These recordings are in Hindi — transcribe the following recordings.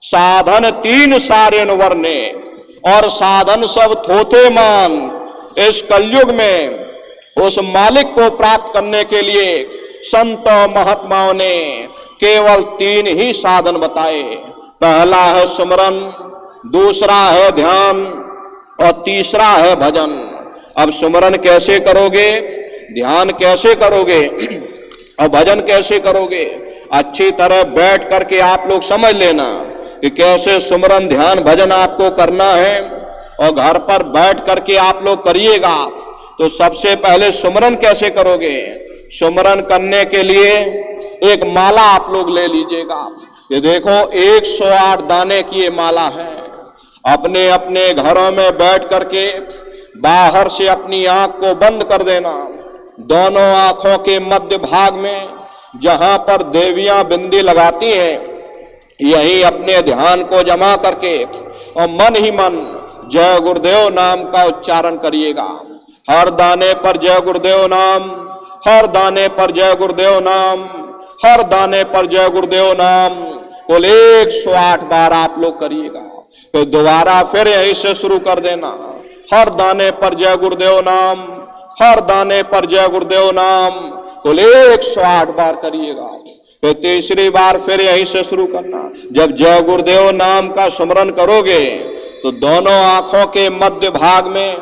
साधन तीन सारे वर्णे और साधन सब थोथे मान। इस कलयुग में उस मालिक को प्राप्त करने के लिए संत महात्माओं ने केवल तीन ही साधन बताए। पहला है सुमरन, दूसरा है ध्यान और तीसरा है भजन। अब सुमरन कैसे करोगे, ध्यान कैसे करोगे और भजन कैसे करोगे, अच्छी तरह बैठ करके आप लोग समझ लेना कि कैसे सुमरन ध्यान भजन आपको करना है। और घर पर बैठ करके आप लोग करिएगा। तो सबसे पहले सुमरन कैसे करोगे, सुमरन करने के लिए एक माला आप लोग ले लीजिएगा। ये देखो 108 दाने की ये माला है। अपने अपने घरों में बैठ करके बाहर से अपनी आंख को बंद कर देना। दोनों आंखों के मध्य भाग में जहां पर देवियां बिंदी लगाती हैं, यही अपने ध्यान को जमा करके और मन ही मन जय गुरुदेव नाम का उच्चारण करिएगा। हर दाने पर जय गुरुदेव नाम, हर दाने पर जय गुरुदेव नाम, हर दाने पर जय गुरुदेव नाम कुल 108 बार आप लोग करिएगा। तो दोबारा फिर यहीं से शुरू कर देना। हर दाने पर जय गुरुदेव नाम, हर दाने पर जय गुरुदेव नाम कुल 108 बार करिएगा। तो तीसरी बार फिर यहीं से शुरू करना। जब जय गुरुदेव नाम का स्मरण करोगे तो दोनों आंखों के मध्य भाग में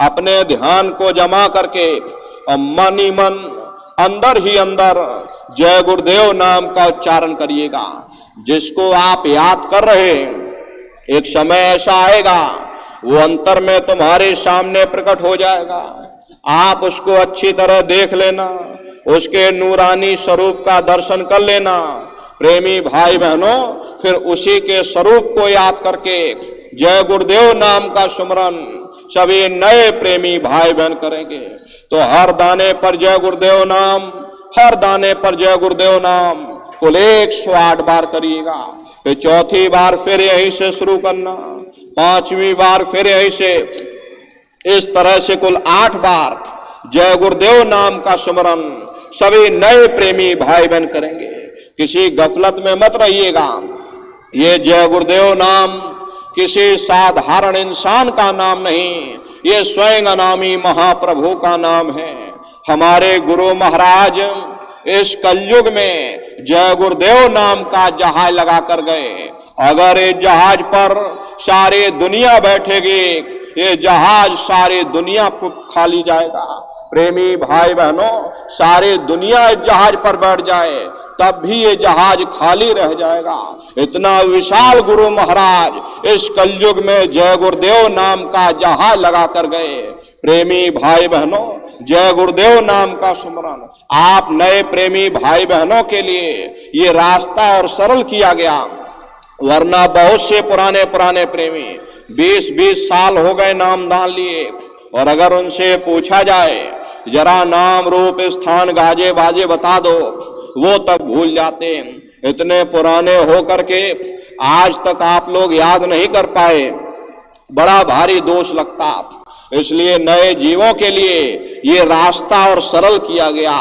अपने ध्यान को जमा करके और मन ही मन अंदर ही अंदर जय गुरुदेव नाम का उच्चारण करिएगा। जिसको आप याद कर रहे हैं, एक समय ऐसा आएगा वो अंतर में तुम्हारे सामने प्रकट हो जाएगा। आप उसको अच्छी तरह देख लेना, उसके नूरानी स्वरूप का दर्शन कर लेना। प्रेमी भाई बहनों, फिर उसी के स्वरूप को याद करके जय गुरुदेव नाम का सुमरन सभी नए प्रेमी भाई बहन करेंगे। तो हर दाने पर जय गुरुदेव नाम, हर दाने पर जय गुरुदेव नाम कुल 108 बार करिएगा। फिर चौथी बार फिर यहीं से शुरू करना, पांचवी बार फिर यहीं से, इस तरह से कुल 8 बार जय गुरुदेव नाम का सुमरन सभी नए प्रेमी भाई बहन करेंगे। किसी गफलत में मत रहिएगा। ये जय गुरुदेव नाम किसी साधारण इंसान का नाम नहीं, ये स्वयं अनामी महाप्रभु का नाम है। हमारे गुरु महाराज इस कलयुग में जय गुरुदेव नाम का जहाज लगा कर गए। अगर इस जहाज पर सारी दुनिया बैठेगी, ये जहाज सारी दुनिया को खाली जाएगा। प्रेमी भाई बहनों, सारी दुनिया इस जहाज पर बैठ जाए तब भी ये जहाज खाली रह जाएगा। इतना विशाल गुरु महाराज इस कलयुग में जय गुरुदेव नाम का जहाज लगा कर गए। प्रेमी भाई बहनों, जय गुरुदेव नाम का सुमरन आप नए प्रेमी भाई बहनों के लिए ये रास्ता और सरल किया गया। वरना बहुत से पुराने पुराने प्रेमी 20-20 साल हो गए नाम दान लिए, और अगर उनसे पूछा जाए जरा नाम रूप स्थान गाजे बाजे बता दो, वो तक भूल जाते हैं। इतने पुराने हो करके आज तक आप लोग याद नहीं कर पाए, बड़ा भारी दोष लगता। इसलिए नए जीवों के लिए ये रास्ता और सरल किया गया।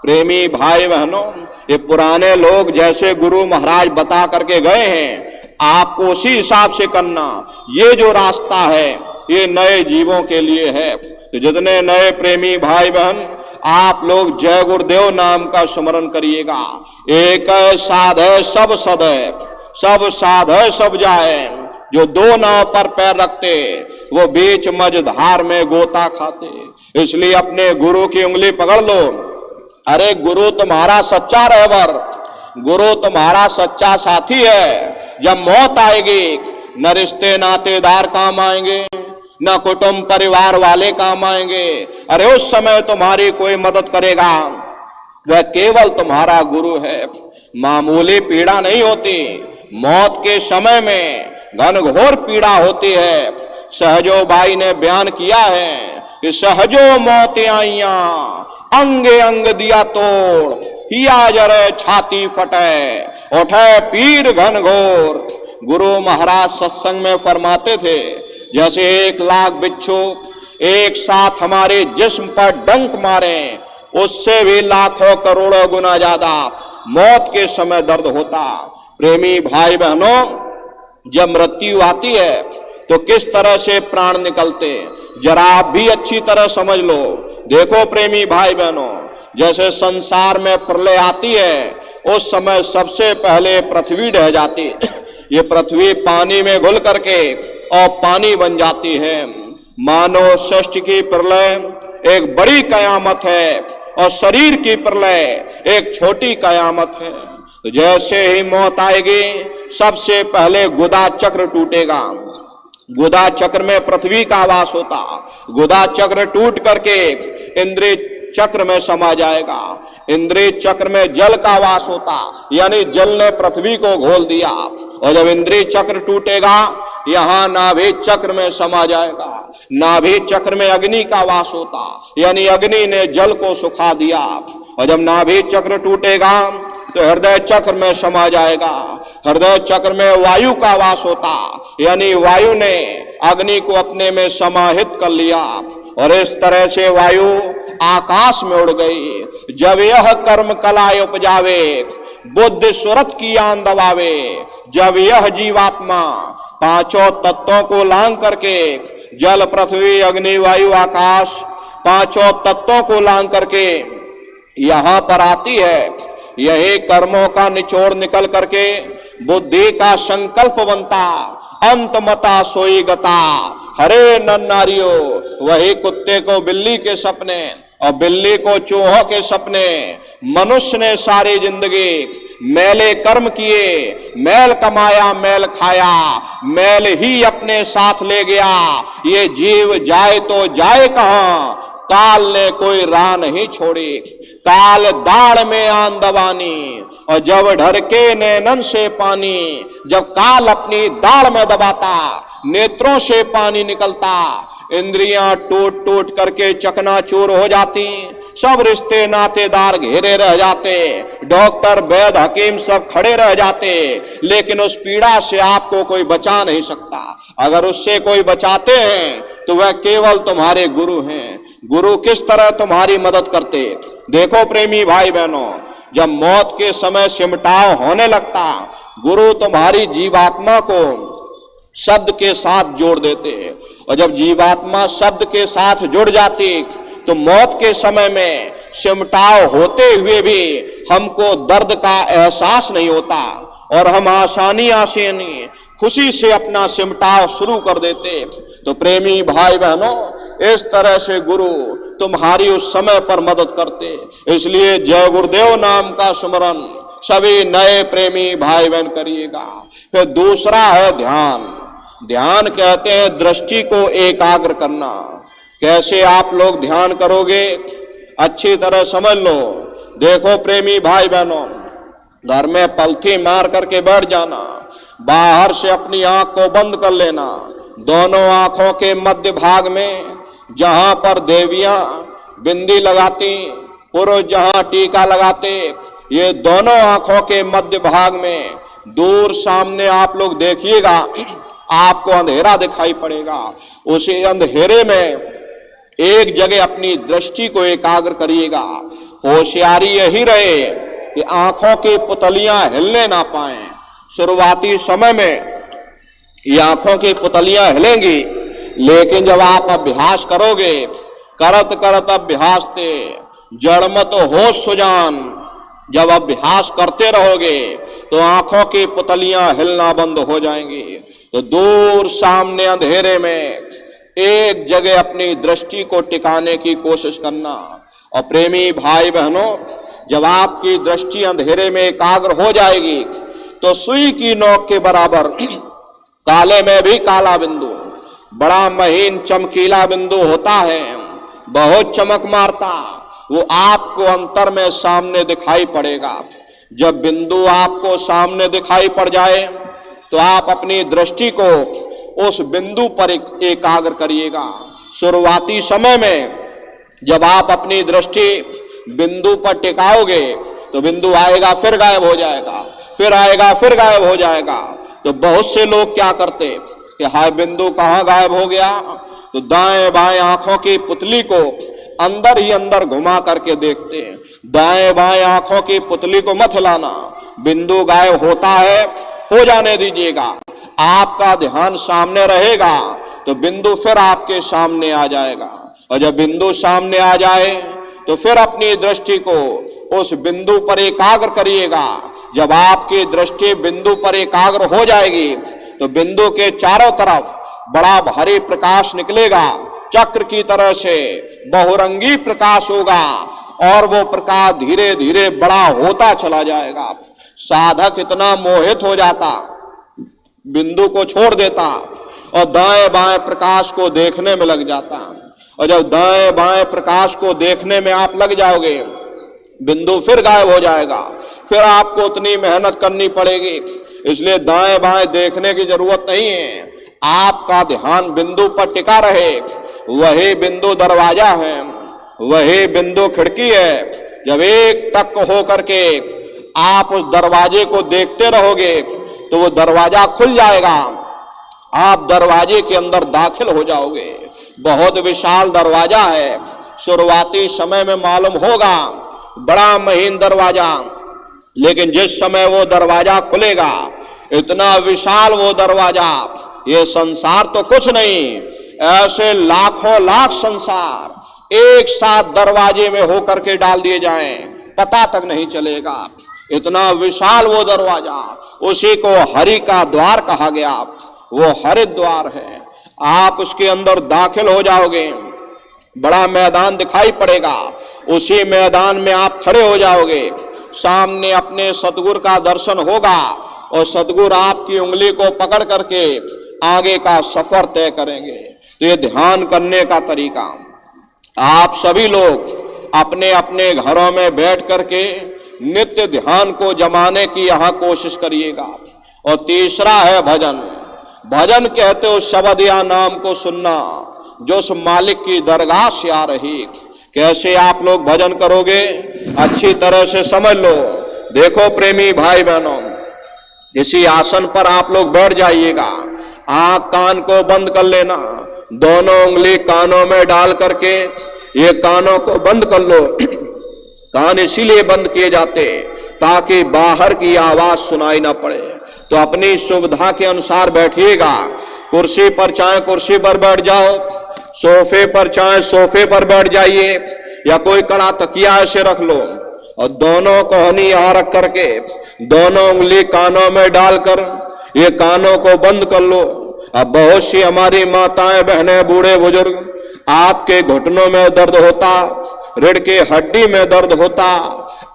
प्रेमी भाई बहनों, ये पुराने लोग जैसे गुरु महाराज बता करके गए हैं, आपको उसी हिसाब से करना। ये जो रास्ता है ये नए जीवों के लिए है। तो जितने नए प्रेमी भाई बहन आप लोग जय गुरुदेव नाम का स्मरण करिएगा। एक साध है सब सद है, सब साध है सब जाए। जो दो नाव पर पैर रखते वो बीच मझधार में गोता खाते। इसलिए अपने गुरु की उंगली पकड़ लो। अरे गुरु तुम्हारा सच्चा रहबर, गुरु तुम्हारा सच्चा साथी है। जब मौत आएगी न रिश्ते नातेदार काम आएंगे, न कुटुंब परिवार वाले काम आएंगे। अरे उस समय तुम्हारी कोई मदद करेगा, वह केवल तुम्हारा गुरु है। मामूली पीड़ा नहीं होती, मौत के समय में घनघोर पीड़ा होती है। सहजो बाई ने बयान किया है कि सहजो मौत आइया, अंगे अंग दिया तोड़, हिया जरे छाती फटे, उठे पीर घनघोर। गुरु महाराज सत्संग में फरमाते थे, जैसे 1 लाख बिच्छू एक साथ हमारे जिस्म पर डंक मारे, उससे भी लाखों करोड़ों गुना ज्यादा मौत के समय दर्द होता। प्रेमी भाई बहनों, जब मृत्यु आती है तो किस तरह से प्राण निकलते, जरा आप भी अच्छी तरह समझ लो। देखो प्रेमी भाई बहनों, जैसे संसार में प्रलय आती है उस समय सबसे पहले पृथ्वी ढह जाती है। ये पृथ्वी पानी में घुल करके और पानी बन जाती है। मानव सृष्टि की प्रलय एक बड़ी कयामत है और शरीर की प्रलय एक छोटी कयामत है। तो जैसे ही मौत आएगी सबसे पहले गुदा चक्र टूटेगा। गुदा चक्र में पृथ्वी का वास होता, गुदा चक्र टूट करके इंद्रिय चक्र में समा जाएगा। इंद्रिय चक्र में जल का वास होता, यानी जल ने पृथ्वी को घोल दिया। और जब इंद्रिय चक्र टूटेगा यहां नाभि चक्र में समा जाएगा। नाभि चक्र में अग्नि का वास होता, यानी अग्नि ने जल को सुखा दिया। और जब नाभि चक्र टूटेगा तो हृदय चक्र में समा जाएगा। हृदय चक्र में वायु का वास होता, यानी वायु ने अग्नि को अपने में समाहित कर लिया। और इस तरह से वायु आकाश में उड़ गई। जब यह कर्म कला उपजावे, बुद्धि सुरत की आन दबावे, जब यह जीवात्मा पांचों तत्वों को लांग करके, जल पृथ्वी अग्नि वायु आकाश, पांचों तत्वों को लांग करके यहां पर आती है, यही कर्मों का निचोड़ निकल करके बुद्धि का संकल्प बनता। अंत मता सोई गता, हरे नर नारियों, वही कुत्ते को बिल्ली के सपने और बिल्ली को चूहों के सपने। मनुष्य ने सारी जिंदगी मैले कर्म किए, मैल कमाया मैल खाया, मैल ही अपने साथ ले गया। ये जीव जाए तो जाए कहां, काल ने कोई राह नहीं छोड़ी। काल दाढ़ में आन दबानी, और जब ढरके नैनन से पानी, जब काल अपनी दाढ़ में दबाता नेत्रों से पानी निकलता, इंद्रियां टूट टूट करके चकनाचूर हो जाती, सब रिश्ते नातेदार घेरे रह जाते, डॉक्टर वैद्य हकीम सब खड़े रह जाते, लेकिन उस पीड़ा से आपको कोई बचा नहीं सकता। अगर उससे कोई बचाते हैं तो वह केवल तुम्हारे गुरु हैं। गुरु किस तरह तुम्हारी मदद करते, देखो प्रेमी भाई बहनों, जब मौत के समय सिमटाव होने लगता, गुरु तुम्हारी जीवात्मा को शब्द के साथ जोड़ देते। और जब जीवात्मा शब्द के साथ जुड़ जाती तो मौत के समय में सिमटाव होते हुए भी हमको दर्द का एहसास नहीं होता, और हम आसानी खुशी से अपना सिमटाव शुरू कर देते। तो प्रेमी भाई बहनों, इस तरह से गुरु तुम्हारी उस समय पर मदद करते। इसलिए जय गुरुदेव नाम का स्मरण सभी नए प्रेमी भाई बहन करिएगा। फिर दूसरा है ध्यान। ध्यान कहते हैं दृष्टि को एकाग्र करना। कैसे आप लोग ध्यान करोगे, अच्छी तरह समझ लो। देखो प्रेमी भाई बहनों, घर में पलथी मार करके बैठ जाना, बाहर से अपनी आंख को बंद कर लेना, दोनों आंखों के मध्य भाग में जहां पर देवियां बिंदी लगाती, पुरुष जहां टीका लगाते, ये दोनों आंखों के मध्य भाग में दूर सामने आप लोग देखिएगा, आपको अंधेरा दिखाई पड़ेगा। उसी अंधेरे में एक जगह अपनी दृष्टि को एकाग्र करिएगा। होशियारी यही रहे कि आंखों की पुतलियां हिलने ना पाएं। शुरुआती समय में ये आंखों की पुतलियां हिलेंगी, लेकिन जब आप अभ्यास करोगे, करत करत अभ्यास ते जड़मत होश सुजान, जब अभ्यास करते रहोगे तो आंखों की पुतलियां हिलना बंद हो जाएंगी। तो दूर सामने अंधेरे में एक जगह अपनी दृष्टि को टिकाने की कोशिश करना। और प्रेमी भाई बहनों, जब आपकी दृष्टि अंधेरे में एकाग्र हो जाएगी तो सुई की नोक के बराबर काले में भी काला बिंदु, बड़ा महीन चमकीला बिंदु होता है, बहुत चमक मारता, वो आपको अंतर में सामने दिखाई पड़ेगा। जब बिंदु आपको सामने दिखाई पड़ जाए तो आप अपनी दृष्टि को उस बिंदु पर एकाग्र करिएगा। शुरुआती समय में जब आप अपनी दृष्टि बिंदु पर टिकाओगे तो बिंदु आएगा फिर गायब हो जाएगा, फिर आएगा फिर गायब हो जाएगा। तो बहुत से लोग क्या करते कि हाय बिंदु कहाँ गायब हो गया, तो दाएं बाएं आंखों की पुतली को अंदर ही अंदर घुमा करके देखते हैं। दाएं बाएं आंखों की पुतली को मत हिलाना, बिंदु गायब होता है, हो जाने दीजिएगा। आपका ध्यान सामने रहेगा तो बिंदु फिर आपके सामने आ जाएगा, और जब बिंदु सामने आ जाए तो फिर अपनी दृष्टि को उस बिंदु पर एकाग्र करिएगा। जब आपकी दृष्टि बिंदु पर एकाग्र हो जाएगी तो बिंदु के चारों तरफ बड़ा भारी प्रकाश निकलेगा, चक्र की तरह से बहुरंगी प्रकाश होगा, और वो प्रकाश धीरे धीरे बड़ा होता चला जाएगा। साधक इतना मोहित हो जाता, बिंदु को छोड़ देता और दाएं बाएं प्रकाश को देखने में लग जाता। और जब दाएं बाएं प्रकाश को देखने में आप लग जाओगे, बिंदु फिर गायब हो जाएगा, फिर आपको उतनी मेहनत करनी पड़ेगी। इसलिए दाएं बाएं देखने की जरूरत नहीं है, आपका ध्यान बिंदु पर टिका रहे। वही बिंदु दरवाजा है, वही बिंदु खिड़की है। जब एक टक हो करके आप उस दरवाजे को देखते रहोगे तो वो दरवाजा खुल जाएगा, आप दरवाजे के अंदर दाखिल हो जाओगे। बहुत विशाल दरवाजा है, शुरुआती समय में मालूम होगा बड़ा महीन दरवाजा, लेकिन जिस समय वो दरवाजा खुलेगा, इतना विशाल वो दरवाजा, ये संसार तो कुछ नहीं, ऐसे लाखों लाख संसार एक साथ दरवाजे में होकर के डाल दिए जाएं, पता तक नहीं चलेगा। इतना विशाल वो दरवाजा, उसी को हरि का द्वार कहा गया, वो हरिद्वार है। आप उसके अंदर दाखिल हो जाओगे, बड़ा मैदान दिखाई पड़ेगा, उसी मैदान में आप खड़े हो जाओगे, सामने अपने सतगुरु का दर्शन होगा और सतगुरु आपकी उंगली को पकड़ करके आगे का सफर तय करेंगे। तो ये ध्यान करने का तरीका, आप सभी लोग अपने अपने घरों में बैठ करके नित्य ध्यान को जमाने की यहां कोशिश करिएगा। और तीसरा है भजन। भजन कहते हो शब्द या नाम को सुनना जो उस मालिक की दरगाह से आ रही। कैसे आप लोग भजन करोगे, अच्छी तरह से समझ लो। देखो प्रेमी भाई बहनों, इसी आसन पर आप लोग बैठ जाइएगा, आंख कान को बंद कर लेना, दोनों उंगली कानों में डाल करके ये कानों को बंद कर लो। कान इसीलिए बंद किए जाते ताकि बाहर की आवाज सुनाई ना पड़े। तो अपनी सुविधा के अनुसार बैठिएगा, कुर्सी पर चाहे कुर्सी पर बैठ जाओ, सोफे पर चाहे सोफे पर बैठ जाइए, या कोई कड़ा तकिया ऐसे रख लो और दोनों कोहनी यहां रख करके दोनों उंगली कानों में डालकर ये कानों को बंद कर लो। अब बहुत सी हमारी माताएं बहनें बूढ़े बुजुर्ग, आपके घुटनों में दर्द होता, रीढ़ की हड्डी में दर्द होता,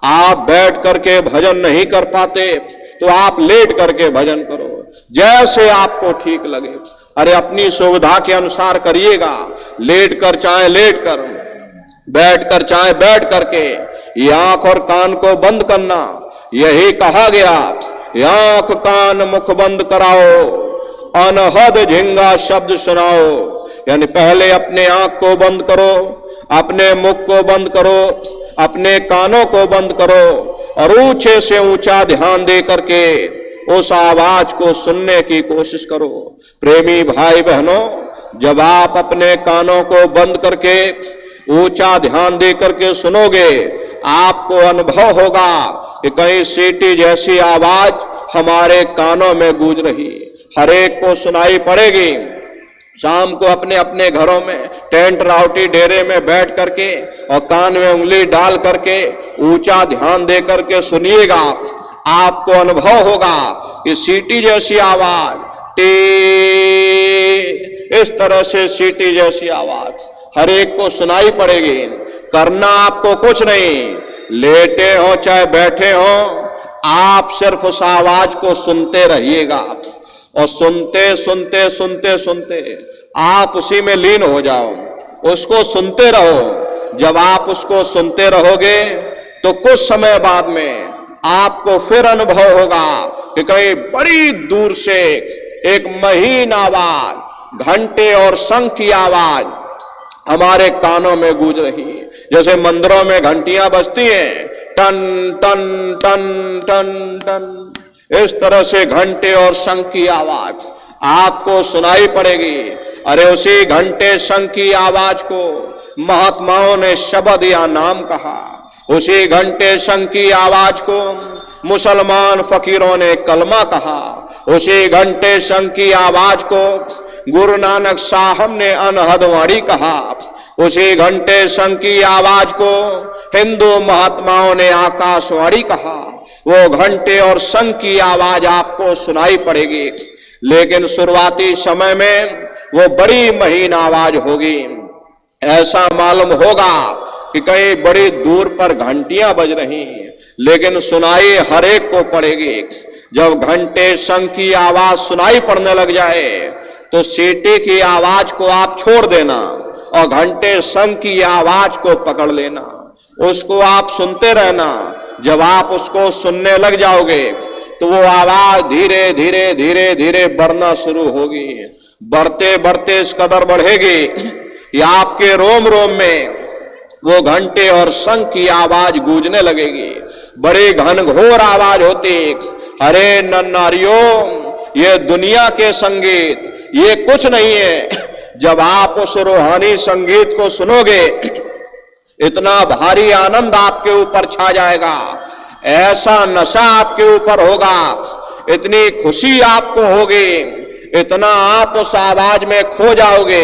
आप बैठ करके भजन नहीं कर पाते, तो आप लेट करके भजन करो, जैसे आपको ठीक लगे। अरे अपनी सुविधा के अनुसार करिएगा, लेट कर चाहे लेट कर, बैठ कर चाहे बैठ करके, ये आंख और कान को बंद करना। यही कहा गया, आंख कान मुख बंद कराओ, अनहद झिंगा शब्द सुनाओ। यानी पहले अपने आंख को बंद करो, अपने मुख को बंद करो, अपने कानों को बंद करो और ऊंचे से ऊंचा ध्यान दे करके उस आवाज को सुनने की कोशिश करो। प्रेमी भाई बहनों, जब आप अपने कानों को बंद करके ऊंचा ध्यान दे करके सुनोगे, आपको अनुभव होगा कि कहीं सीटी जैसी आवाज हमारे कानों में गूंज रही, हर एक को सुनाई पड़ेगी। शाम को अपने अपने घरों में टेंट राउटी डेरे में बैठ करके और कान में उंगली डाल करके ऊंचा ध्यान दे करके सुनिएगा, आपको अनुभव होगा कि सीटी जैसी आवाज, टी, इस तरह से सीटी जैसी आवाज हर एक को सुनाई पड़ेगी। करना आपको कुछ नहीं, लेटे हो चाहे बैठे हो, आप सिर्फ उस आवाज को सुनते रहिएगा और सुनते सुनते सुनते सुनते आप उसी में लीन हो जाओ, उसको सुनते रहो। जब आप उसको सुनते रहोगे तो कुछ समय बाद में आपको फिर अनुभव होगा कि कहीं बड़ी दूर से एक महीन आवाज, घंटे और शंख की आवाज हमारे कानों में गूंज रही है। जैसे मंदिरों में घंटियां बजती हैं, टन टन टन टन टन, इस तरह से घंटे और शंख की आवाज आपको सुनाई पड़ेगी। अरे उसी घंटे शंख की आवाज को महात्माओं ने शब्द या नाम कहा, उसी घंटे शंख की आवाज को मुसलमान फकीरों ने कलमा कहा, उसी घंटे शंख की आवाज को गुरु नानक साहब ने अनहद वाणी कहा। उसी घंटे शंख की आवाज को हिंदू महात्माओं ने आकाशवाणी कहा। वो घंटे और शंख की आवाज आपको सुनाई पड़ेगी, लेकिन शुरुआती समय में वो बड़ी महीन आवाज होगी। ऐसा मालूम होगा कि कहीं बड़ी दूर पर घंटियां बज रही, लेकिन सुनाई हर एक को पड़ेगी। जब घंटे शंख की आवाज सुनाई पड़ने लग जाए तो सीटी की आवाज को आप छोड़ देना और घंटे शंख की आवाज को पकड़ लेना, उसको आप सुनते रहना। जब आप उसको सुनने लग जाओगे तो वो आवाज धीरे धीरे धीरे धीरे बढ़ना शुरू होगी। बढ़ते बढ़ते इस कदर बढ़ेगी कि आपके रोम रोम में वो घंटे और शंख की आवाज गूंजने लगेगी। बड़ी घनघोर आवाज होती, अरे नन्नारियों, ये दुनिया के संगीत ये कुछ नहीं है। जब आप उस रूहानी संगीत को सुनोगे, इतना भारी आनंद आपके ऊपर छा जाएगा, ऐसा नशा आपके ऊपर होगा, इतनी खुशी आपको होगी, इतना आप उस आवाज में खो जाओगे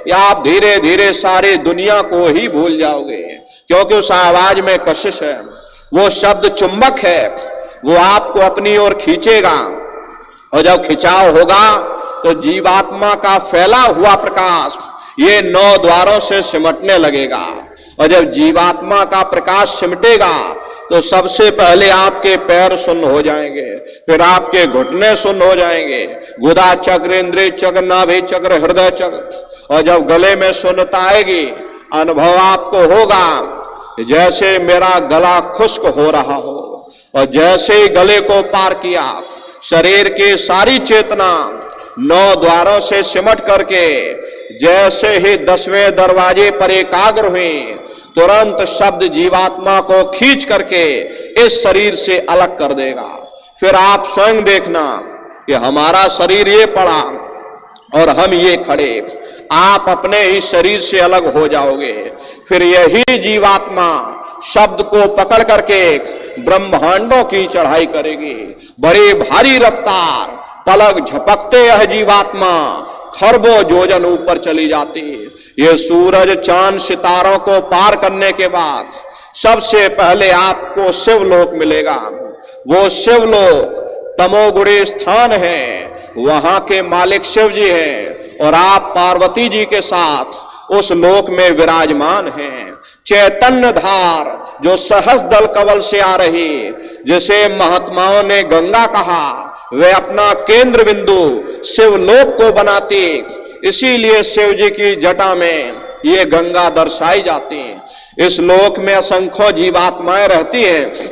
या आप धीरे धीरे सारी दुनिया को ही भूल जाओगे, क्योंकि उस आवाज में कशिश है। वो शब्द चुंबक है, वो आपको अपनी ओर खींचेगा, और जब खिंचाव होगा तो जीवात्मा का फैला हुआ प्रकाश ये 9 द्वारों से सिमटने लगेगा। और जब जीवात्मा का प्रकाश सिमटेगा तो सबसे पहले आपके पैर सुन्न हो जाएंगे, फिर आपके घुटने सुन्न हो जाएंगे, गुदा चक्र, इंद्रिय चक्र, नाभि चक्र, हृदय चक्र। और जब गले में सुन्नता आएगी, अनुभव आपको होगा जैसे मेरा गला खुश्क हो रहा हो। और जैसे ही गले को पार किया, शरीर की सारी चेतना 9 द्वारों से सिमट करके जैसे ही 10वें दरवाजे पर एकाग्र हुई, तुरंत शब्द जीवात्मा को खींच करके इस शरीर से अलग कर देगा। फिर आप स्वयं देखना कि हमारा शरीर ये पड़ा और हम ये खड़े, आप अपने ही शरीर से अलग हो जाओगे। फिर यही जीवात्मा शब्द को पकड़ करके ब्रह्मांडों की चढ़ाई करेगी। बड़ी भारी रफ्तार, पलक झपकते यह जीवात्मा खरबों योजन ऊपर चली जाती है। ये सूरज चांद सितारों को पार करने के बाद सबसे पहले आपको शिवलोक मिलेगा। वो शिवलोक तमोगुणी स्थान है, वहां के मालिक शिव जी हैं और आप पार्वती जी के साथ उस लोक में विराजमान हैं। चैतन्य धार जो सहस्र कवल से आ रही, जिसे महात्माओं ने गंगा कहा, वे अपना केंद्र बिंदु शिवलोक को बनाती, इसीलिए शिव जी की जटा में ये गंगा दर्शाई जाती है। इस लोक में असंख्य जीवात्माएं रहती हैं।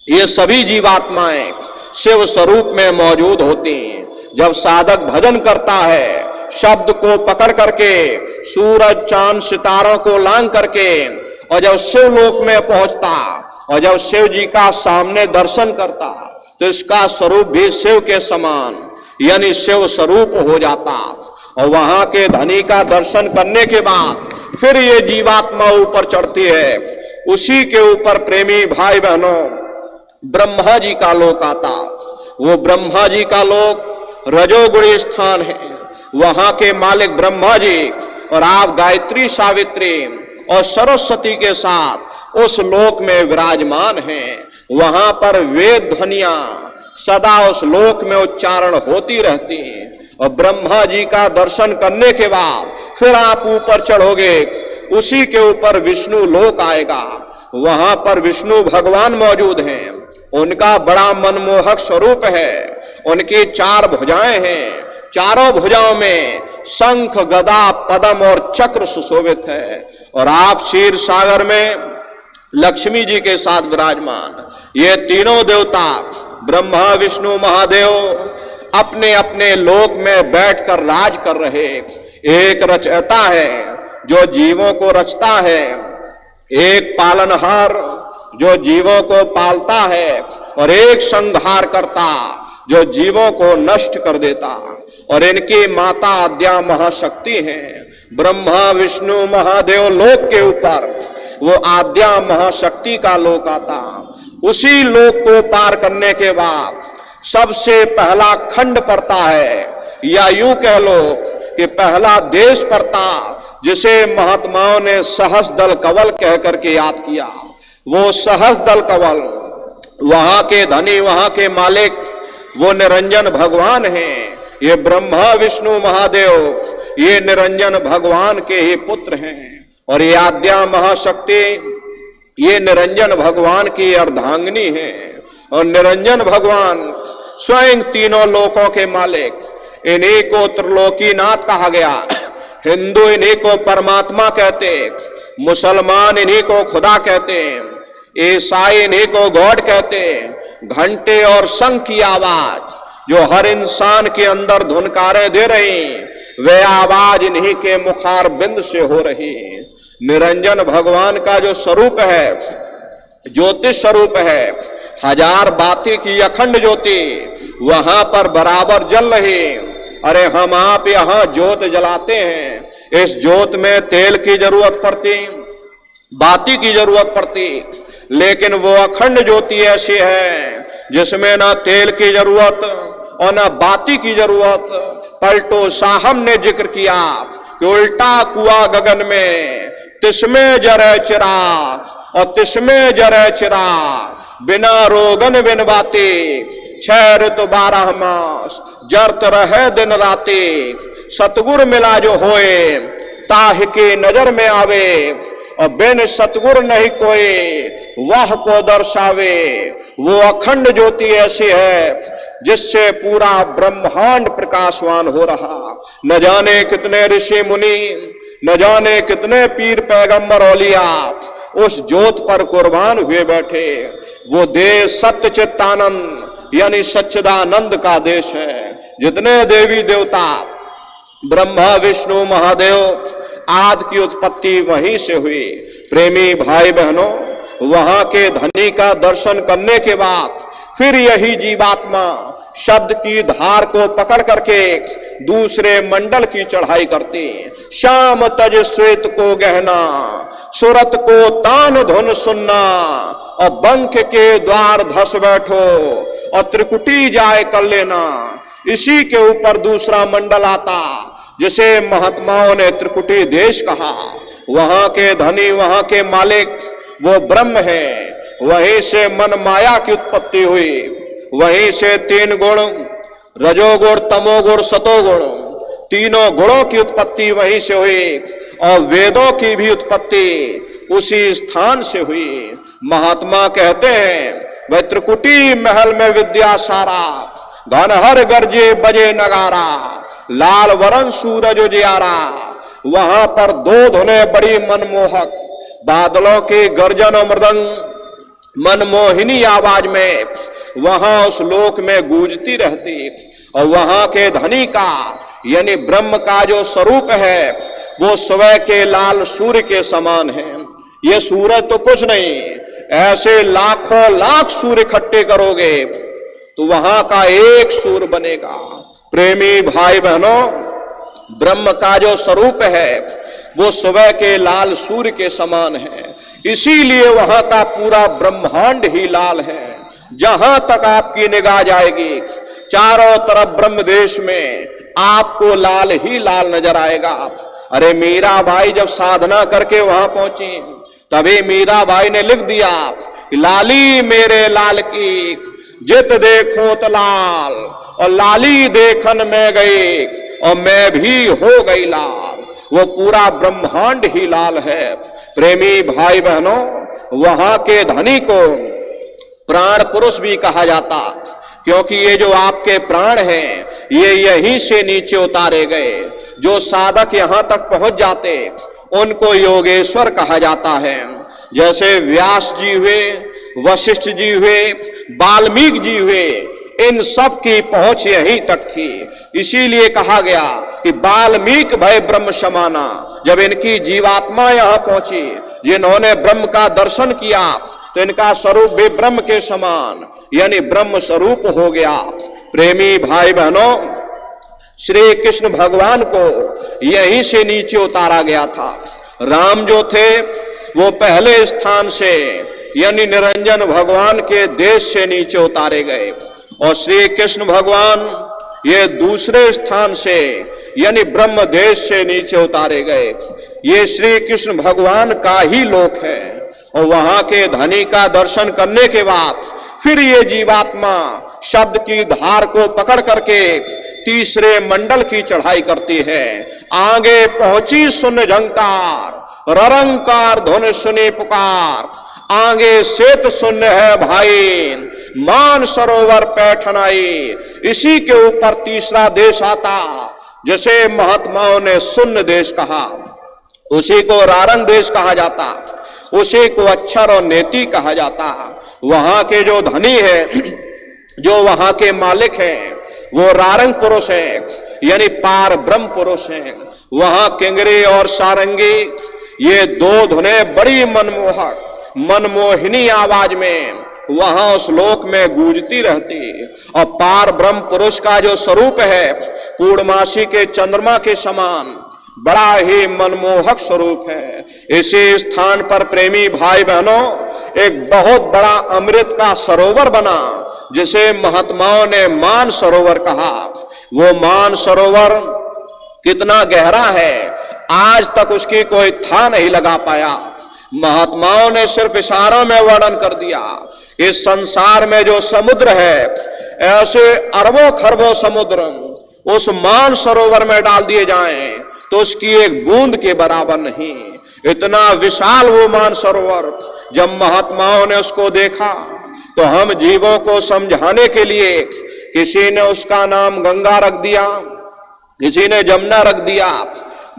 ये सभी जीवात्माएं शिव स्वरूप में मौजूद होती हैं। जब साधक भजन करता है, शब्द को पकड़ करके, सूरज चांद सितारों को लांग करके, और जब शिवलोक में पहुंचता और जब शिव जी का सामने दर्शन करता, तो इसका स्वरूप भी शिव के समान यानी शिव स्वरूप हो जाता। और वहां के धनी का दर्शन करने के बाद फिर ये जीवात्मा ऊपर चढ़ती है। उसी के ऊपर प्रेमी भाई बहनों ब्रह्मा जी का लोक आता। वो ब्रह्मा जी का लोक रजोगुणी स्थान है। वहां के मालिक ब्रह्मा जी और आप गायत्री, सावित्री और सरस्वती के साथ उस लोक में विराजमान हैं। वहां पर वेद ध्वनियां सदा उस लोक में उच्चारण होती रहती हैं। और ब्रह्मा जी का दर्शन करने के बाद फिर आप ऊपर चढ़ोगे, उसी के ऊपर विष्णु लोक आएगा। वहां पर विष्णु भगवान मौजूद हैं। उनका बड़ा मनमोहक स्वरूप है। उनकी 4 भुजाएं हैं। चारों भुजाओं में शंख, गदा, पद्म और चक्र सुशोभित है। और आप क्षीर सागर में लक्ष्मी जी के साथ विराजमान। ये तीनों देवता ब्रह्मा, विष्णु, महादेव अपने अपने लोक में बैठकर राज कर रहे। एक रचयिता है जो जीवों को रचता है, एक पालनहार जो जीवों को पालता है, और एक संहार करता जो जीवों को नष्ट कर देता। और इनकी माता आद्या महाशक्ति हैं। ब्रह्मा, विष्णु, महादेव लोक के ऊपर वो आद्या महाशक्ति का लोक आता। उसी लोक को पार करने के बाद सबसे पहला खंड पड़ता है, या यूं कह लो कि पहला देश पड़ता, जिसे महात्माओं ने सहस्त्रदल कवल कह करके याद किया। वो सहस्त्रदल कवल, वहां के धनी, वहां के मालिक वो निरंजन भगवान हैं। ये ब्रह्मा विष्णु महादेव ये निरंजन भगवान के ही पुत्र हैं, और ये आद्या महाशक्ति ये निरंजन भगवान की अर्धांगिनी है। और निरंजन भगवान स्वयं तीनों लोकों के मालिक, इन्हीं को त्रिलोकीनाथ कहा गया। हिंदू इन्हीं को परमात्मा कहते, मुसलमान इन्हीं को खुदा कहते, ईसाई इन्हीं को गॉड कहते। घंटे और शंख की आवाज जो हर इंसान के अंदर धुनकारे दे रही, वे आवाज इन्हीं के मुखार बिंद से हो रही। निरंजन भगवान का जो स्वरूप है, ज्योतिष स्वरूप है, हजार बाती की अखंड ज्योति वहां पर बराबर जल रही। अरे हम आप यहां ज्योत जलाते हैं, इस ज्योत में तेल की जरूरत पड़ती, बाती की जरूरत पड़ती, लेकिन वो अखंड ज्योति ऐसी है जिसमें ना तेल की जरूरत और ना बाती की जरूरत। पलटो साहब ने जिक्र किया कि उल्टा कुआ गगन में, तिसमें जरे चिराग और तिसमें जरे चिराग, बिना रोगन बिन बाती, 6 ऋतु 12 मास, जरत रहे दिन राती। सतगुर मिला जो होए, ताह की नजर में आवे, और बिन सतगुर नहीं कोई, वह को दर्शावे। वो अखंड ज्योति ऐसी है जिससे पूरा ब्रह्मांड प्रकाशवान हो रहा। न जाने कितने ऋषि मुनि, न जाने कितने पीर पैगंबर औलिया उस ज्योत पर कुर्बान हुए बैठे। वो देश सत्य चित्तानंद यानी सच्चिदानंद का देश है। जितने देवी देवता, ब्रह्मा विष्णु महादेव आदि की उत्पत्ति वहीं से हुई। प्रेमी भाई बहनों, वहां के धनी का दर्शन करने के बाद फिर यही जीवात्मा शब्द की धार को पकड़ करके दूसरे मंडल की चढ़ाई करती। श्याम तज श्वेत को गहना, सुरत को तान धुन सुनना, और बंक के द्वार धस बैठो, और त्रिकुटी जाए कर लेना। इसी के ऊपर दूसरा मंडल आता जिसे महात्माओं ने त्रिकुटी देश कहा। वहां के धनी, वहां के मालिक वो ब्रह्म है। वहीं से मन माया की उत्पत्ति हुई, वहीं से 3 गुण, रजोगुण तमोगुण सतोगुण, तीनों गुणों की उत्पत्ति वहीं से हुई, और वेदों की भी उत्पत्ति उसी स्थान से हुई। महात्मा कहते हैं वह त्रिकुटी महल में विद्या सारा, घनहर गरजे बजे नगारा, लाल वरण सूरज उजियारा। वहां पर 2 धुने बड़ी मनमोहक, बादलों की गर्जन और मृदंग मनमोहिनी आवाज में वहां उस लोक में गूंजती रहती। और वहां के धनी का यानी ब्रह्म का जो स्वरूप है वो सुबह के लाल सूर्य के समान है। ये सूरज तो कुछ नहीं, ऐसे लाखों लाख सूर्य इकट्ठे करोगे तो वहां का एक सूर्य बनेगा। प्रेमी भाई बहनों, ब्रह्म का जो स्वरूप है वो सुबह के लाल सूर्य के समान है। इसीलिए वहां का पूरा ब्रह्मांड ही लाल है। जहां तक आपकी निगाह जाएगी चारों तरफ ब्रह्म देश में आपको लाल ही लाल नजर आएगा। अरे मीरा भाई जब साधना करके वहां पहुंची तभी मीरा भाई ने लिख दिया, लाली मेरे लाल की जित देखो तो लाल, और लाली देखन में गई और मैं भी हो गई लाल। वो पूरा ब्रह्मांड ही लाल है। प्रेमी भाई बहनों, वहां के धनी को प्राण पुरुष भी कहा जाता, क्योंकि ये जो आपके प्राण हैं ये यहीं से नीचे उतारे गए। जो साधक यहां तक पहुंच जाते उनको योगेश्वर कहा जाता है। जैसे व्यास जी हुए, वशिष्ठ जी हुए, वाल्मीकि जी हुए, इन सब की पहुंच यहीं तक थी। इसीलिए कहा गया कि वाल्मीकि भय ब्रह्म समाना। जब इनकी जीवात्मा यहां पहुंची, जिन्होंने ब्रह्म का दर्शन किया, तो इनका स्वरूप भी ब्रह्म के समान यानी ब्रह्म स्वरूप हो गया। प्रेमी भाई बहनों, श्री कृष्ण भगवान को यहीं से नीचे उतारा गया था। राम जो थे वो पहले स्थान से यानी निरंजन भगवान के देश से नीचे उतारे गए, और श्री कृष्ण भगवान ये दूसरे स्थान से यानी ब्रह्म देश से नीचे उतारे गए। ये श्री कृष्ण भगवान का ही लोक है और वहां के धनी का दर्शन करने के बाद फिर ये जीवात्मा शब्द की धार को पकड़ करके तीसरे मंडल की चढ़ाई करती है। आगे पहुंची सुन झंकार, ररंकार धुन सुनी पुकार, आगे सेत शून्य है भाई, मान सरोवर पैठनाई। इसी के ऊपर तीसरा देश आता, जैसे महात्माओं ने शून्य देश कहा, उसी को रारंग देश कहा जाता, उसी को अक्षर और नेति कहा जाता। वहां के जो धनी है, जो वहां के मालिक हैं, वो रारंग पुरुष हैं, यानी पार ब्रह्म पुरुष हैं। वहां किंगरी और सारंगी ये दो धुनें बड़ी मनमोहक मनमोहिनी आवाज में वहां उस लोक में गूंजती रहती। और पार ब्रह्म पुरुष का जो स्वरूप है पूर्णमासी के चंद्रमा के समान बड़ा ही मनमोहक स्वरूप है। इसी स्थान पर प्रेमी भाई बहनों एक बहुत बड़ा अमृत का सरोवर बना, जिसे महात्माओं ने मान सरोवर कहा। वो मान सरोवर कितना गहरा है आज तक उसकी कोई था नहीं लगा पाया। महात्माओं ने सिर्फ इशारों में वर्णन कर दिया। इस संसार में जो समुद्र है, ऐसे अरबों खरबों समुद्र उस मान सरोवर में डाल दिए जाएं तो उसकी एक बूंद के बराबर नहीं। इतना विशाल वो मान सरोवर। जब महात्माओं ने उसको देखा तो हम जीवों को समझाने के लिए किसी ने उसका नाम गंगा रख दिया, किसी ने जमुना रख दिया,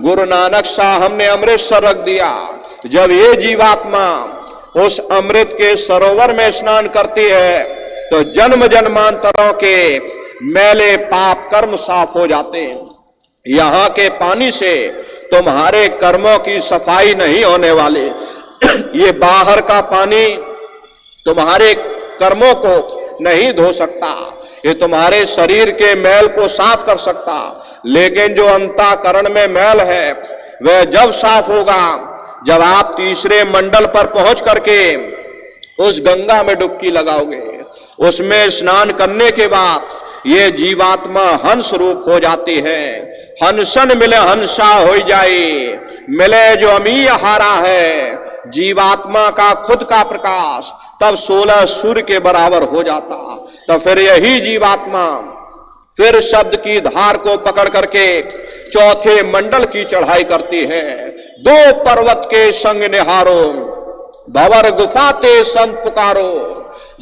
गुरु नानक साहब ने अमृतसर रख दिया। जब ये जीवात्मा उस अमृत के सरोवर में स्नान करती है तो जन्म जन्मांतरों के मैले पाप कर्म साफ हो जाते हैं। यहां के पानी से तुम्हारे कर्मों की सफाई नहीं होने वाली। ये बाहर का पानी तुम्हारे कर्मों को नहीं धो सकता, ये तुम्हारे शरीर के मैल को साफ कर सकता, लेकिन जो अंतःकरण में मैल है वह जब साफ होगा जब आप तीसरे मंडल पर पहुंच करके उस गंगा में डुबकी लगाओगे। उसमें स्नान करने के बाद ये जीवात्मा हंस रूप हो जाती है। हंसन मिले हंसा हो जाए, मिले जो अमीय हारा है। जीवात्मा का खुद का प्रकाश तब 16 सूर्य के बराबर हो जाता। तो फिर यही जीवात्मा फिर शब्द की धार को पकड़ करके चौथे मंडल की चढ़ाई करती है। दो पर्वत के संग निहारो, भंवर गुफा ते संत पुकारो।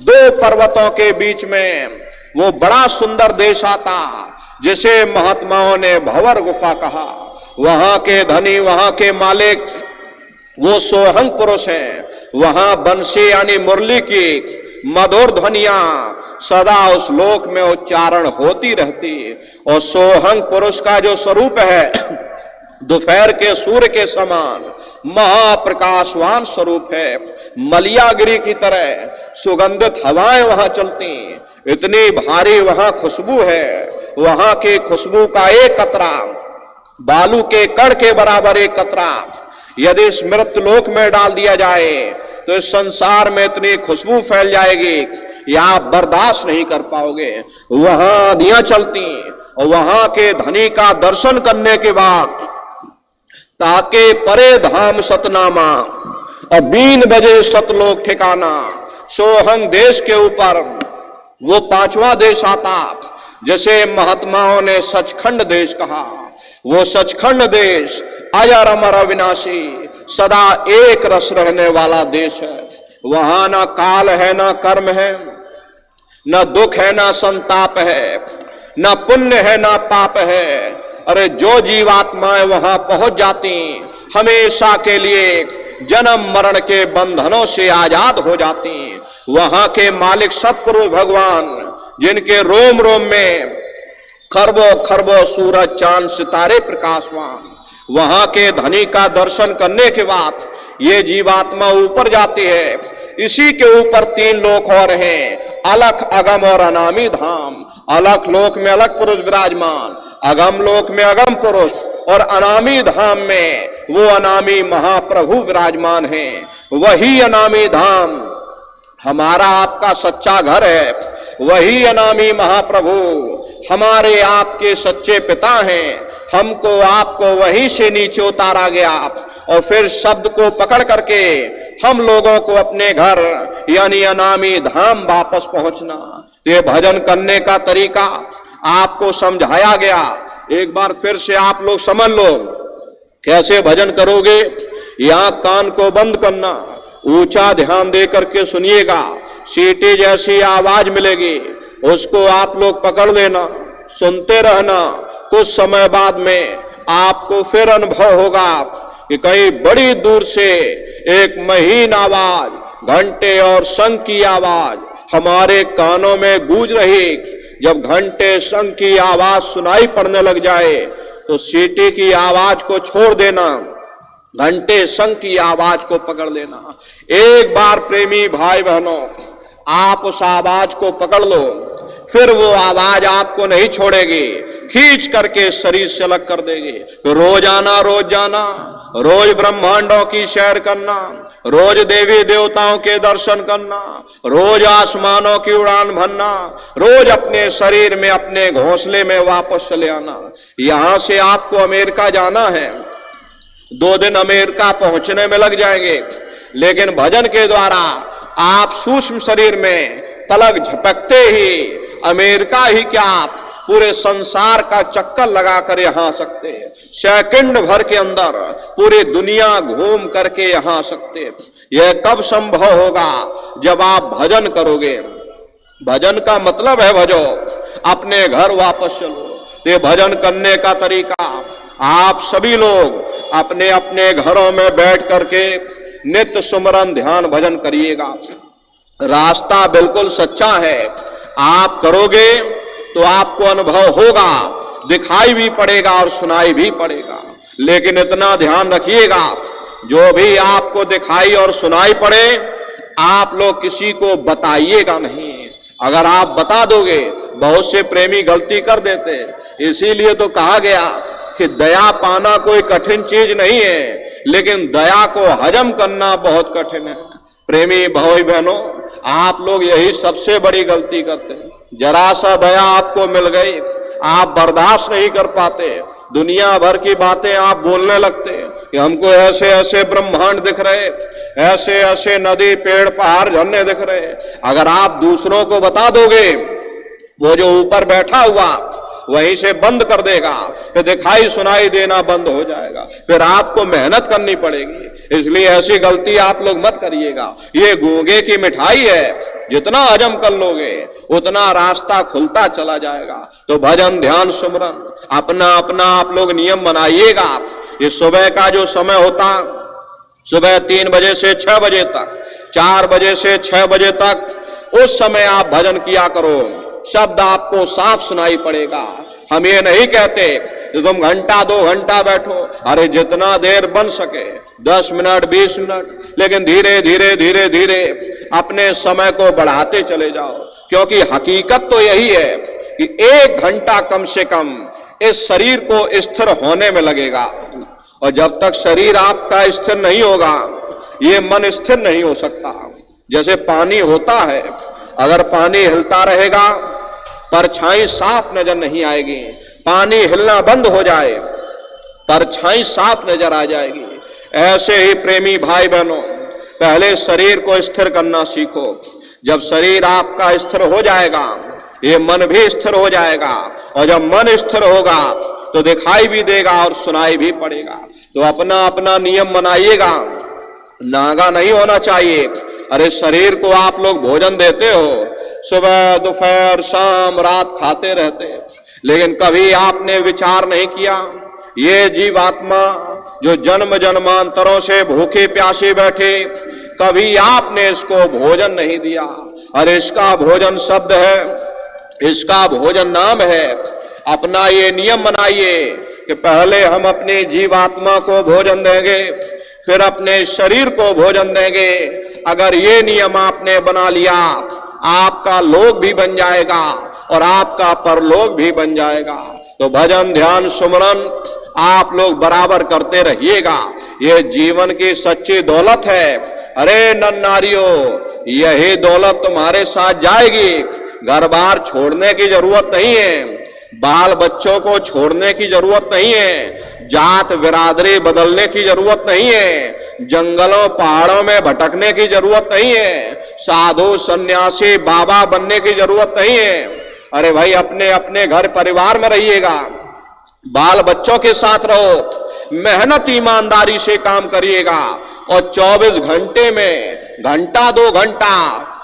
दो पर्वतों के बीच में वो बड़ा सुंदर देश आता, जिसे महात्माओं ने भंवर गुफा कहा। वहां के धनी, वहां के मालिक वो सोहंग पुरुष हैं। वहां बंसी यानी मुरली की मधुर ध्वनियां सदा उस लोक में उच्चारण होती रहती। और सोहंग पुरुष का जो स्वरूप है दोपहर के सूर्य के समान महाप्रकाशवान स्वरूप है। मलियागिरी की तरह सुगंधित हवाएं वहां चलती, इतनी भारी वहां खुशबू है। वहां की खुशबू का एक कतरा बालू के कण के बराबर एक कतरा यदि इस मृत्यु लोक में डाल दिया जाए तो इस संसार में इतनी खुशबू फैल जाएगी या आप बर्दाश्त नहीं कर पाओगे। वहां आंधियां चलती और वहां के धनी का दर्शन करने के बाद ताके परे धाम सतनामा और 3 बजे सतलोक ठिकाना। सोहंग देश के ऊपर वो 5वां देश आता, जैसे महात्माओं ने सचखंड देश कहा। वो सचखंड देश अजर अमर अविनाशी सदा एक रस रहने वाला देश है। वहां ना काल है, ना कर्म है, ना दुख है, ना संताप है, ना पुण्य है, ना पाप है। अरे जो जीवात्माएं वहां पहुंच जाती हमेशा के लिए जन्म मरण के बंधनों से आजाद हो जाती। वहां के मालिक सतपुरुष भगवान, जिनके रोम रोम में खरबों खरबों सूरज चांद सितारे प्रकाशवान, वहां के धनी का दर्शन करने के बाद ये जीवात्मा ऊपर जाती है। इसी के ऊपर 3 लोक और हैं, अलख, अगम और अनामी धाम। अलख लोक में अलख पुरुष विराजमान, अगम लोक में अगम पुरुष और अनामी धाम में वो अनामी महाप्रभु विराजमान हैं। वही अनामी धाम हमारा आपका सच्चा घर है। वही अनामी महाप्रभु हमारे आपके सच्चे पिता हैं। हमको आपको वहीं से नीचे उतारा गया और फिर शब्द को पकड़ करके हम लोगों को अपने घर यानी अनामी धाम वापस पहुंचना। ये भजन करने का तरीका आपको समझाया गया। एक बार फिर से आप लोग समझ लो कैसे भजन करोगे। यहां कान को बंद करना, ऊंचा ध्यान दे करके सुनिएगा। सीटी जैसी आवाज मिलेगी, उसको आप लोग पकड़ लेना, सुनते रहना। कुछ समय बाद में आपको फिर अनुभव होगा कि कहीं बड़ी दूर से एक महीन आवाज, घंटे और शंख की आवाज हमारे कानों में गूंज रही। जब घंटे शंख की आवाज सुनाई पड़ने लग जाए तो सीटी की आवाज को छोड़ देना, घंटे शंख की आवाज को पकड़ लेना। एक बार प्रेमी भाई बहनों आप उस आवाज को पकड़ लो, फिर वो आवाज आपको नहीं छोड़ेगी, खींच करके शरीर से अलग कर देगी। तो रोज जाना, रोज ब्रह्मांडों की सैर करना, रोज देवी देवताओं के दर्शन करना, रोज आसमानों की उड़ान भरना, रोज अपने शरीर में अपने घोंसले में वापस चले आना। यहां से आपको अमेरिका जाना है, 2 दिन अमेरिका पहुंचने में लग जाएंगे, लेकिन भजन के द्वारा आप सूक्ष्म शरीर में पलक झपकते ही अमेरिका ही क्या पूरे संसार का चक्कर लगाकर यहां आ सकते हैं। सेकंड भर के अंदर पूरी दुनिया घूम करके यहां आ सकते हैं। यह कब संभव होगा? जब आप भजन करोगे। भजन का मतलब है भजो, अपने घर वापस चलो। ये भजन करने का तरीका आप सभी लोग अपने अपने घरों में बैठ करके नित्य सुमरन ध्यान भजन करिएगा। रास्ता बिल्कुल सच्चा है, आप करोगे तो आपको अनुभव होगा, दिखाई भी पड़ेगा और सुनाई भी पड़ेगा। लेकिन इतना ध्यान रखिएगा, जो भी आपको दिखाई और सुनाई पड़े आप लोग किसी को बताइएगा नहीं। अगर आप बता दोगे, बहुत से प्रेमी गलती कर देते, इसीलिए तो कहा गया कि दया पाना कोई कठिन चीज नहीं है, लेकिन दया को हजम करना बहुत कठिन है। प्रेमी भाई बहनों, आप लोग यही सबसे बड़ी गलती करते हैं। जरा सा दया आपको मिल गई, आप बर्दाश्त नहीं कर पाते, दुनिया भर की बातें आप बोलने लगते कि हमको ऐसे ऐसे ब्रह्मांड दिख रहे, ऐसे ऐसे नदी पेड़ पहाड़ झरने दिख रहे। अगर आप दूसरों को बता दोगे, वो जो ऊपर बैठा हुआ वहीं से बंद कर देगा, फिर दिखाई सुनाई देना बंद हो जाएगा, फिर आपको मेहनत करनी पड़ेगी। इसलिए ऐसी गलती आप लोग मत करिएगा। ये गूंगे की मिठाई है, जितना हजम कर लोगे उतना रास्ता खुलता चला जाएगा। तो भजन ध्यान सुमरन अपना अपना आप लोग नियम बनाइएगा। ये सुबह का जो समय होता, सुबह 3 बजे से 6 बजे तक, 4 बजे से 6 बजे तक, उस समय आप भजन किया करो। शब्द आपको साफ सुनाई पड़ेगा। हम ये नहीं कहते कि तुम घंटा 2 घंटा बैठो, अरे जितना देर बन सके, 10 मिनट 20 मिनट, लेकिन धीरे धीरे धीरे धीरे अपने समय को बढ़ाते चले जाओ। क्योंकि हकीकत तो यही है कि 1 घंटा कम से कम इस शरीर को स्थिर होने में लगेगा, और जब तक शरीर आपका स्थिर नहीं होगा, ये मन स्थिर नहीं हो सकता। जैसे पानी होता है, अगर पानी हिलता रहेगा परछाई साफ नजर नहीं आएगी। पानी हिलना बंद हो जाए, परछाई साफ नजर आ जाएगी। ऐसे ही प्रेमी भाई बहनों, पहले शरीर को स्थिर करना सीखो। जब शरीर आपका स्थिर हो जाएगा, ये मन भी स्थिर हो जाएगा, और जब मन स्थिर होगा तो दिखाई भी देगा और सुनाई भी पड़ेगा। तो अपना अपना नियम बनाइएगा, नागा नहीं होना चाहिए। अरे शरीर को आप लोग भोजन देते हो, सुबह दोपहर शाम रात खाते रहते, लेकिन कभी आपने विचार नहीं किया, ये जीवात्मा जो जन्म जन्मांतरों से भूखे प्यासे बैठे, कभी आपने इसको भोजन नहीं दिया। अरे इसका भोजन शब्द है, इसका भोजन नाम है। अपना ये नियम बनाइए कि पहले हम अपनी जीवात्मा को भोजन देंगे, फिर अपने शरीर को भोजन देंगे। अगर ये नियम आपने बना लिया, आपका लोक भी बन जाएगा और आपका परलोक भी बन जाएगा। तो भजन ध्यान सुमरन आप लोग बराबर करते रहिएगा। ये जीवन की सच्ची दौलत है। अरे नर नारियों, यही दौलत तुम्हारे साथ जाएगी। घर बार छोड़ने की जरूरत नहीं है, बाल बच्चों को छोड़ने की जरूरत नहीं है, जात बिरादरी बदलने की जरूरत नहीं है, जंगलों पहाड़ों में भटकने की जरूरत नहीं है, साधु सन्यासी बाबा बनने की जरूरत नहीं है। अरे भाई, अपने अपने घर परिवार में रहिएगा, बाल बच्चों के साथ रहो, मेहनत ईमानदारी से काम करिएगा और 24 घंटे में घंटा 2 घंटा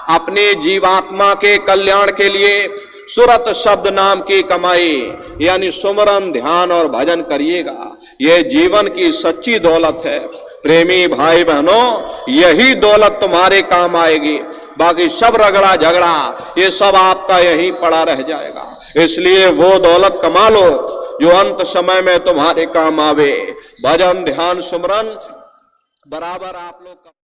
अपने जीवात्मा के कल्याण के लिए सुरत शब्द नाम की कमाई यानी सुमरन ध्यान और भजन करिएगा। यह जीवन की सच्ची दौलत है। प्रेमी भाई बहनों, यही दौलत तुम्हारे काम आएगी, बाकी सब रगड़ा झगड़ा ये सब आपका यहीं पड़ा रह जाएगा। इसलिए वो दौलत कमा लो जो अंत समय में तुम्हारे काम आवे। भजन ध्यान सुमरन बराबर आप लोग